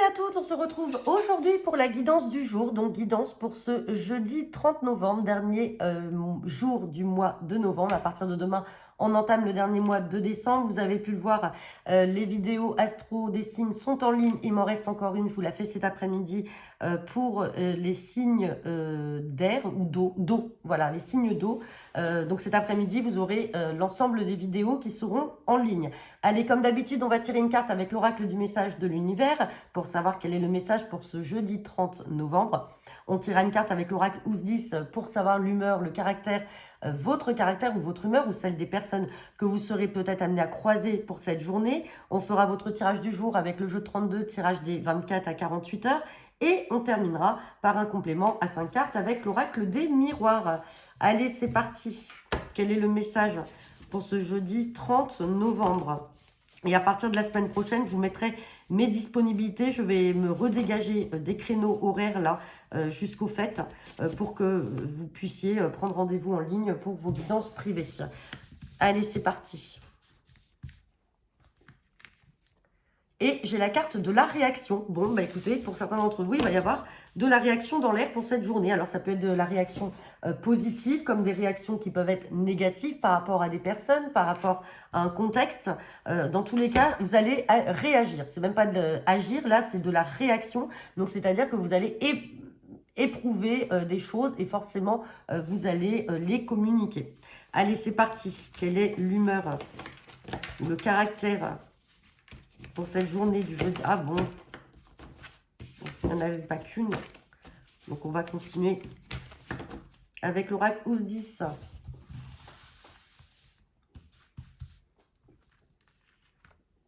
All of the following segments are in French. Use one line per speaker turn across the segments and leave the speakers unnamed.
à toutes, on se retrouve aujourd'hui pour la guidance du jour, donc guidance pour ce jeudi 30 novembre, dernier jour du mois de novembre. À partir de demain, on entame le dernier mois de décembre. Vous avez pu le voir, les vidéos astro des signes sont en ligne. Il m'en reste encore une, je vous la fais cet après-midi pour les signes d'air ou d'eau, voilà, les signes d'eau. Donc cet après-midi, vous aurez l'ensemble des vidéos qui seront en ligne. Allez, comme d'habitude, on va tirer une carte avec l'oracle du message de l'univers pour savoir quel est le message pour ce jeudi 30 novembre. On tirera une carte avec l'oracle Ousdis pour savoir l'humeur, le caractère, votre caractère ou votre humeur ou celle des personnes que vous serez peut-être amené à croiser pour cette journée. On fera votre tirage du jour avec le jeu 32, tirage des 24 à 48 heures. Et on terminera par un complément à 5 cartes avec l'oracle des miroirs. Allez, c'est parti. Quel est le message pour ce jeudi 30 novembre? Et à partir de la semaine prochaine, je vous mettrai mes disponibilités. Je vais me redégager des créneaux horaires là jusqu'aux fêtes pour que vous puissiez prendre rendez-vous en ligne pour vos guidances privées. Allez, c'est parti. Et j'ai la carte de la réaction. Bon, bah écoutez, pour certains d'entre vous, il va y avoir de la réaction dans l'air pour cette journée. Alors, ça peut être de la réaction positive, comme des réactions qui peuvent être négatives par rapport à des personnes, par rapport à un contexte. Dans tous les cas, vous allez réagir. C'est même pas de agir, là, c'est de la réaction. Donc, c'est-à-dire que vous allez éprouver des choses et forcément, vous allez les communiquer. Allez, c'est parti. Quelle est l'humeur, le caractère pour cette journée du jeudi? Ah bon, il n'y en avait pas qu'une. Donc on va continuer avec l'oracle Ousdis.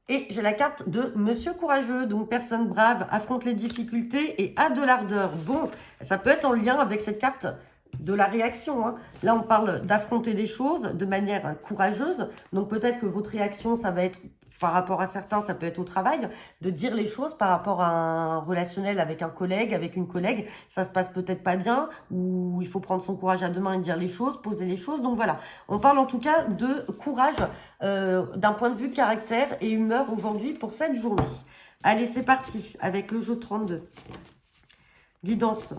Et j'ai la carte de Monsieur Courageux, donc personne brave, affronte les difficultés et a de l'ardeur. Bon, ça peut être en lien avec cette carte de la réaction, hein. Là, on parle d'affronter des choses de manière courageuse. Donc peut-être que votre réaction, ça va être par rapport à certains, ça peut être au travail, de dire les choses par rapport à un relationnel avec un collègue, avec une collègue. Ça se passe peut-être pas bien, ou il faut prendre son courage à deux mains et dire les choses, poser les choses. Donc voilà, on parle en tout cas de courage d'un point de vue caractère et humeur aujourd'hui pour cette journée. Allez, c'est parti avec le jeu 32. Guidance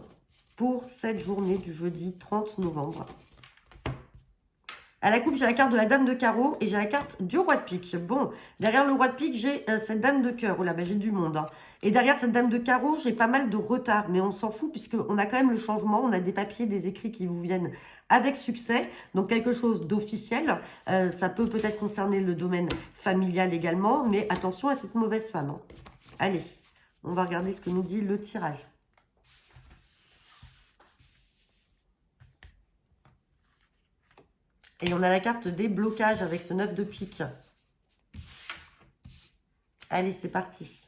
pour cette journée du jeudi 30 novembre. À la coupe, j'ai la carte de la dame de carreau et j'ai la carte du roi de pique. Bon, derrière le roi de pique, j'ai cette dame de cœur. Oh là, bah, j'ai du monde, hein. Et derrière cette dame de carreau, j'ai pas mal de retard. Mais on s'en fout puisqu'on a quand même le changement. On a des papiers, des écrits qui vous viennent avec succès. Donc quelque chose d'officiel. Ça peut peut-être concerner le domaine familial également. Mais attention à cette mauvaise femme, hein. Allez, on va regarder ce que nous dit le tirage. Et on a la carte des blocages avec ce 9 de pique. Allez, c'est parti.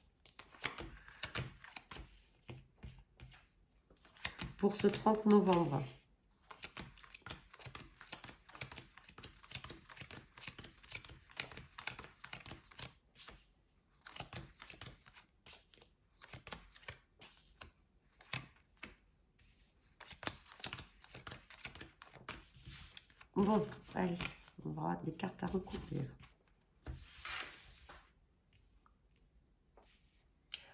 Pour ce 30 novembre. Bon, allez, on aura des cartes à recouvrir.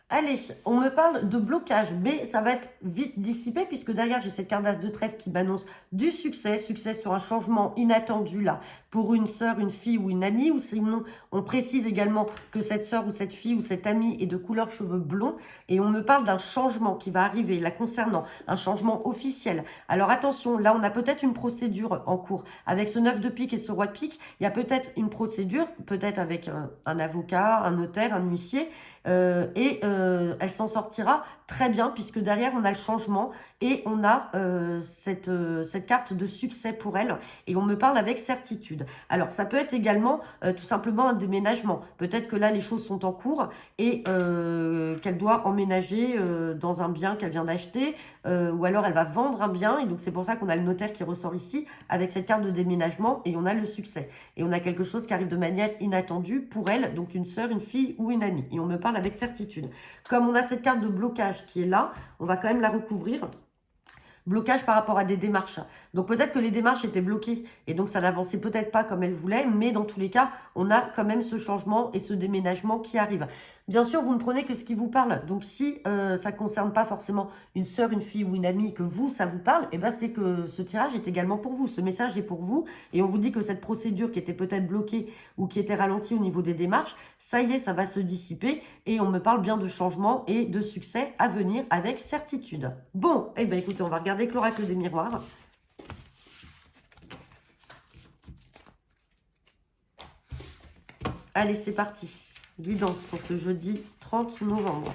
Allez, on me parle de blocage, mais ça va être vite dissipé puisque derrière, j'ai cette carte d'as de trèfle qui m'annonce du succès, succès sur un changement inattendu là, pour une sœur, une fille ou une amie, ou sinon, on précise également que cette sœur ou cette fille ou cette amie est de couleur cheveux blonds, et on me parle d'un changement qui va arriver là concernant, un changement officiel. Alors attention, là, on a peut-être une procédure en cours. Avec ce 9 de pique et ce roi de pique, il y a peut-être une procédure, peut-être avec un avocat, un notaire, un huissier, elle s'en sortira très bien puisque derrière on a le changement et on a cette carte de succès pour elle et on me parle avec certitude. Alors ça peut être également tout simplement un déménagement. Peut-être que là les choses sont en cours et qu'elle doit emménager dans un bien qu'elle vient d'acheter ou alors elle va vendre un bien et donc c'est pour ça qu'on a le notaire qui ressort ici avec cette carte de déménagement et on a le succès. Et on a quelque chose qui arrive de manière inattendue pour elle, donc une sœur, une fille ou une amie. Et on me parle avec certitude. Comme on a cette carte de blocage qui est là, on va quand même la recouvrir. Blocage par rapport à des démarches. Donc peut-être que les démarches étaient bloquées et donc ça n'avançait peut-être pas comme elle voulait, mais dans tous les cas, on a quand même ce changement et ce déménagement qui arrive. Bien sûr, vous ne prenez que ce qui vous parle. Donc, si ça ne concerne pas forcément une sœur, une fille ou une amie, que vous, ça vous parle, eh ben, c'est que ce tirage est également pour vous. Ce message est pour vous. Et on vous dit que cette procédure qui était peut-être bloquée ou qui était ralentie au niveau des démarches, ça y est, ça va se dissiper. Et on me parle bien de changement et de succès à venir avec certitude. Bon, eh bien, écoutez, on va regarder avec l'oracle des miroirs. Allez, c'est parti. Guidance pour ce jeudi 30 novembre.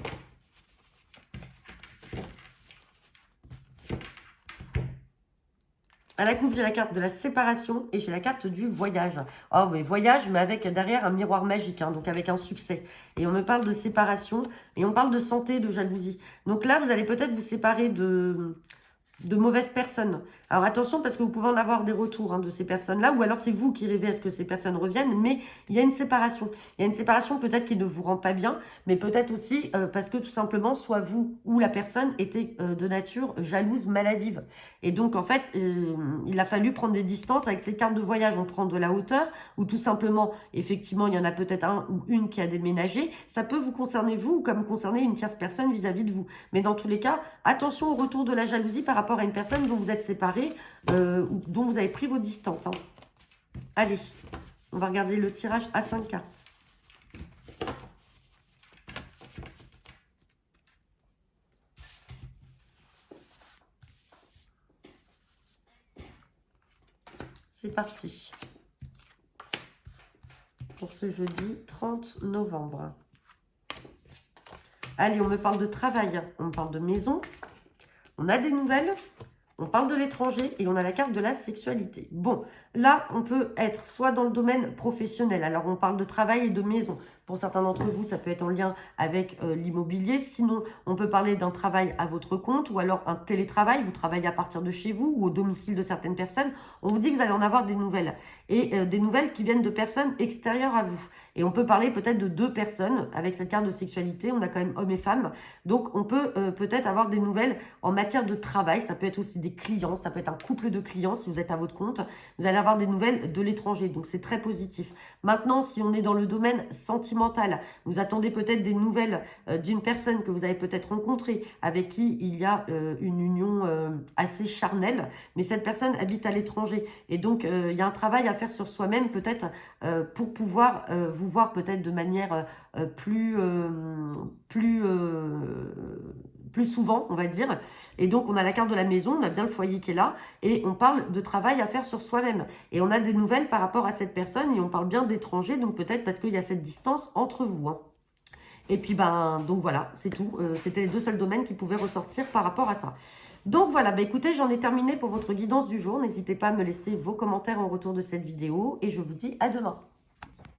À la coupe, j'ai la carte de la séparation et j'ai la carte du voyage. Oh, mais voyage, mais avec derrière un miroir magique, hein, donc avec un succès. Et on me parle de séparation et on parle de santé, de jalousie. Donc là, vous allez peut-être vous séparer de mauvaises personnes. Alors attention, parce que vous pouvez en avoir des retours, hein, de ces personnes-là, ou alors c'est vous qui rêvez à ce que ces personnes reviennent, mais il y a une séparation. Il y a une séparation peut-être qui ne vous rend pas bien, mais peut-être aussi parce que tout simplement, soit vous ou la personne était de nature jalouse, maladive. Et donc en fait, il a fallu prendre des distances avec ces cartes de voyage. On prend de la hauteur, ou tout simplement, effectivement, il y en a peut-être un ou une qui a déménagé. Ça peut vous concerner vous, ou comme concerner une tierce personne vis-à-vis de vous. Mais dans tous les cas, attention au retour de la jalousie par rapport à une personne dont vous êtes séparés, ou dont vous avez pris vos distances. Hein. Allez, on va regarder le tirage à 5 cartes. C'est parti. Pour ce jeudi 30 novembre. Allez, on me parle de travail, on me parle de maison, on a des nouvelles, on parle de l'étranger et on a la carte de la sexualité. Bon, là, on peut être soit dans le domaine professionnel. Alors, on parle de travail et de maison. Pour certains d'entre vous, ça peut être en lien avec l'immobilier. Sinon, on peut parler d'un travail à votre compte ou alors un télétravail. Vous travaillez à partir de chez vous ou au domicile de certaines personnes. On vous dit que vous allez en avoir des nouvelles. Et des nouvelles qui viennent de personnes extérieures à vous. Et on peut parler peut-être de 2 personnes avec cette carte de sexualité. On a quand même hommes et femmes. Donc, on peut peut-être avoir des nouvelles en matière de travail. Ça peut être aussi des clients. Ça peut être un couple de clients si vous êtes à votre compte. Vous allez avoir des nouvelles de l'étranger. Donc, c'est très positif. Maintenant, si on est dans le domaine sentimental, vous attendez peut-être des nouvelles d'une personne que vous avez peut-être rencontrée, avec qui il y a une union assez charnelle, mais cette personne habite à l'étranger. Et donc, il y a un travail à faire sur soi-même, peut-être, pour pouvoir vous voir peut-être de manière plus souvent, on va dire. Et donc, on a la carte de la maison, on a bien le foyer qui est là, et on parle de travail à faire sur soi-même. Et on a des nouvelles par rapport à cette personne, et on parle bien d'étranger, donc peut-être parce qu'il y a cette distance entre vous. Hein. Et puis, donc voilà, c'est tout. C'était les 2 seuls domaines qui pouvaient ressortir par rapport à ça. Donc voilà, écoutez, j'en ai terminé pour votre guidance du jour. N'hésitez pas à me laisser vos commentaires en retour de cette vidéo, et je vous dis à demain.